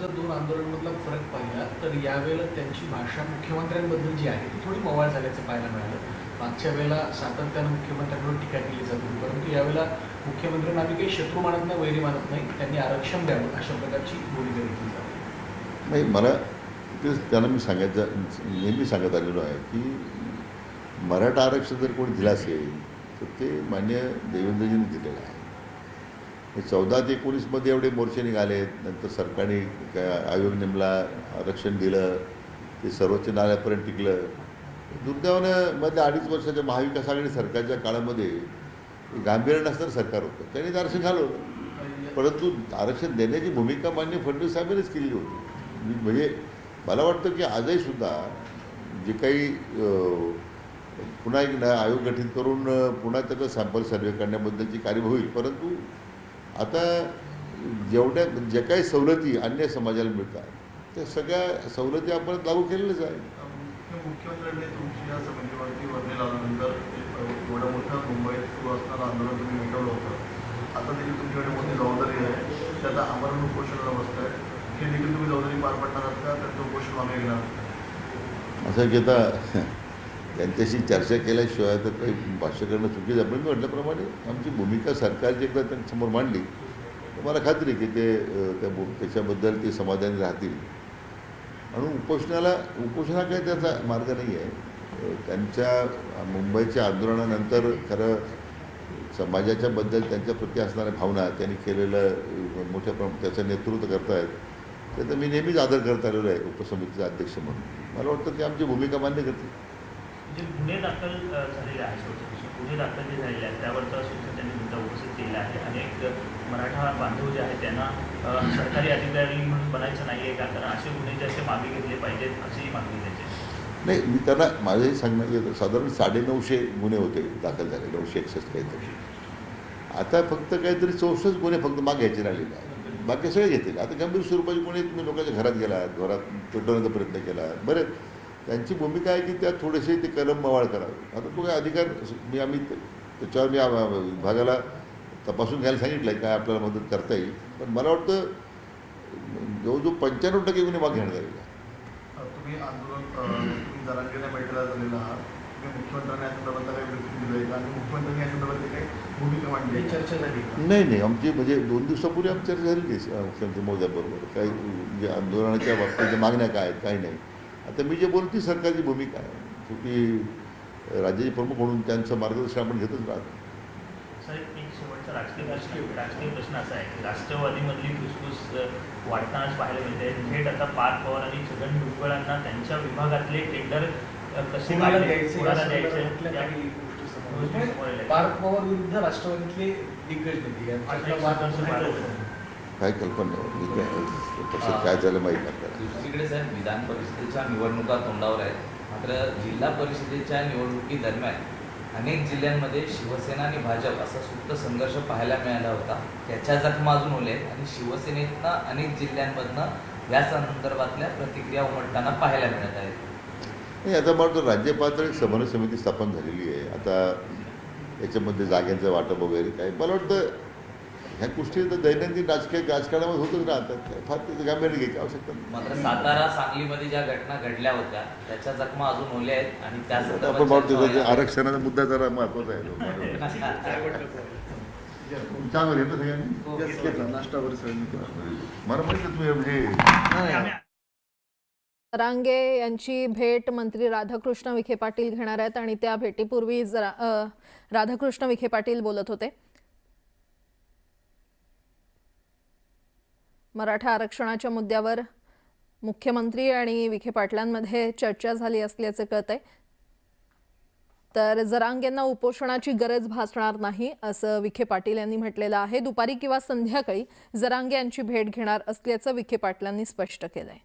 जर दोन आंदोलनांमधला फरक पाहिला तर यावेळेला त्यांची भाषा मुख्यमंत्र्यांबद्दल जी आहे ती थोडी मवाळ झाल्याचं पाहायला मिळालं. मागच्या वेळेला सातत्यानं मुख्यमंत्र्यांवर टीका केली जात होती, परंतु यावेळेला मुख्यमंत्र्यांना आम्ही काही शत्रू मानत नाही, वैरी मानत नाही, त्यांनी आरक्षण द्यावं अशा प्रकारची भूमिका घेतली जाते. नाही, मला तेच त्यांना मी नेहमी सांगत आलेलो आहे की मराठा आरक्षण जर कोणी दिलं असेल तर ते मान्य देवेंद्रजींनी दिलेलं आहे. 14 ते 19मध्ये एवढे मोर्चे निघाले, नंतर सरकारने आयोग नेमला, आरक्षण दिलं, ते सर्वोच्च न्यायालयापर्यंत टिकलं. दुर्दैवानं मधल्या 2.5 वर्षाच्या महाविकास आघाडी सरकारच्या काळामध्ये गांभीर्य नसणारं सरकार होतं, त्यांनी ते आरक्षण घालवलं. परंतु आरक्षण देण्याची भूमिका मान्य फडणवीस साहेबांनीच केली होती. म्हणजे मला वाटतं की आजही सुद्धा जे काही पुन्हा एक आयोग गठीत करून पुन्हा त्याचा सॅम्पल सर्वे करण्याबद्दलची कार्यवाही होईल, परंतु आता जेवढ्या जे काही सवलती अन्य समाजाला मिळतात त्या सगळ्या सवलती आपण लागू केलेल्याच आहे. मुख्यमंत्र्यांनी तुमची या समितीवरती वर्णी लावल्यानंतर एवढं मोठं मुंबईत सुरू असणारं आंदोलन तुम्ही मिटवलं होतं. आता देखील तुमच्याकडे मोठी जबाबदारी आहे, त्याचा आमरण उपोषणाला बसत आहे. हे देखील तुम्ही जबाबदारी पार पडणार आहात का, त्यांचं उपोषण मागे घेणार? असं की आता त्यांच्याशी चर्चा केल्याशिवाय तर काही भाष्य करणं चुकीचं आहे. पण मी म्हटल्याप्रमाणे आमची भूमिका सरकारची एकदा त्यांच्यासमोर मांडली तर मला खात्री आहे की ते त्याच्याबद्दल ते समाधानी राहतील. आणि उपोषणा काही त्याचा मार्ग नाही आहे. त्यांच्या मुंबईच्या आंदोलनानंतर खरं समाजाच्या बद्दल त्यांच्याप्रती असणाऱ्या भावना त्यांनी केलेलं मोठ्या त्याचं नेतृत्व करतायत, त्याचा मी नेहमीच आदर करत आलेलो आहे उपसमितीचा अध्यक्ष म्हणून. मला वाटतं की आमची भूमिका मान्य करते. जे गुन्हे दाखल झालेले आहेत, गुन्हे दाखल जे झालेले आहेत त्यावरचा सुद्धा त्यांनी मुद्दा उपस्थित केलेला आहे. अनेक मराठा बांधव जे आहेत त्यांना सरकारी अधिकारी म्हणून बनायचं नाही आहे का, कारण असे गुन्हे जे असे मागे घेतले पाहिजेत अशीही मागणी त्याची. नाही, मी त्यांना माझंही सांगणं येतं, साधारण 950 गुन्हे होते दाखल झाले, 961 काहीतरी. आता फक्त काहीतरी 64 गुन्हे फक्त मागे घ्यायचे राहिलेले आहेत, बाकी सगळे घेतील. आता गंभीर स्वरूपाचे गुन्हे तुम्ही लोकांच्या घरात गेलात, घरात पेटवण्याचा प्रयत्न केला, बरं त्यांची भूमिका आहे की त्यात थोडेसे ते कलम मवाळ करावे. आता तो काय अधिकार आम्ही त्याच्यावर मी विभागाला तपासून घ्यायला सांगितलं आहे, काय आपल्याला मदत करता येईल. पण मला वाटतं जवळजवळ 95% गुन्हे मागे घेण्यात आलेले. तुम्ही आंदोलन तुम्ही जरांगेला भेटायला झालेला आहात, तुम्ही मुख्यमंत्र्यांनी या संदर्भात काही वृत्ती दिली आहे आणि मुख्यमंत्र्यांनी या संदर्भात काही भूमिका मांडली आहे? चर्चा झाली? नाही, आमची म्हणजे 2 दिवसापूर्वी आमची चर्चा झालेली आहे मुख्यमंत्री महोदयाबरोबर. काही म्हणजे आंदोलनाच्या बाबतीत मागण्या काय आहेत, काही नाही. आता मी जे बोलतो सरकारची भूमिका आहे, शेवटी राज्याचे प्रमुख म्हणून त्यांचं मार्गदर्शन आपण घेतच राहतो. साहेब, एक शेवटचा राजकीय प्रश्न असा आहे की राष्ट्रवादीमधली घुसघुस वाढतानाच पाहायला मिळते. थेट आता पार्थ पवार आणि छगन भुजबळांना त्यांच्या विभागातले टेंडर कसे द्यायचे. पार्थ पवार विरुद्ध राष्ट्रवादीतले दिग्गज नेते काय कल्पना नाही, तसं काय झालं माहीत नाही. दुसरीकडे साहेब, विधान परिषदेच्या निवडणुका तोंडावर आहेत. मात्र जिल्हा परिषदेच्या निवडणुकीदरम्यान अनेक जिल्ह्यांमध्ये शिवसेना आणि भाजप असा सुप्त संघर्ष पाहायला मिळाला होता. त्याच्या जखमा अजून ओल्या आहेत आणि शिवसेनेतनं अनेक जिल्ह्यांमधनं या संदर्भातल्या प्रतिक्रिया उमटताना पाहायला मिळत आहेत. नाही, आता मला वाटतं राज्य पातळीवर समन्वय समिती स्थापन झालेली आहे. आता याच्यामध्ये जाग्यांचं वाटप वगैरे काय, मला वाटतं ह्या गोष्टी तर दैनंदिन राजकारणामध्ये होतच राहतात, फार त्याचं गांभीर्य घ्यायची आवश्यकता नाही. मात्र सातारा सांगलीमध्ये ज्या घटना घडल्या होत्या त्याच्या जखमा अजून ओल्या आहेत आणि त्या आपण म्हणतो आरक्षणाचा मुद्दा जरा महत्वाचा आहे. चांगलं घेतलं सगळ्यांनी, नाश्तावर मला माहिती तुम्ही म्हणजे जरांगे यांची भेट मंत्री राधाकृष्ण विखे पाटील घेणार आहेत आणि त्या भेटीपूर्वी राधाकृष्ण विखे पाटील बोलत होते. मराठा आरक्षणाच्या मुद्द्यावर मुख्यमंत्री आणि विखे पाटलांमध्ये चर्चा झाली असल्याचे कळतंय. तर जरांगेंना उपोषणाची गरज भासणार नाही असं विखे पाटील यांनी म्हटलेलं आहे. दुपारी किंवा संध्याकाळी जरांगे यांची भेट घेणार असल्याचं विखे पाटलांनी स्पष्ट केलंय.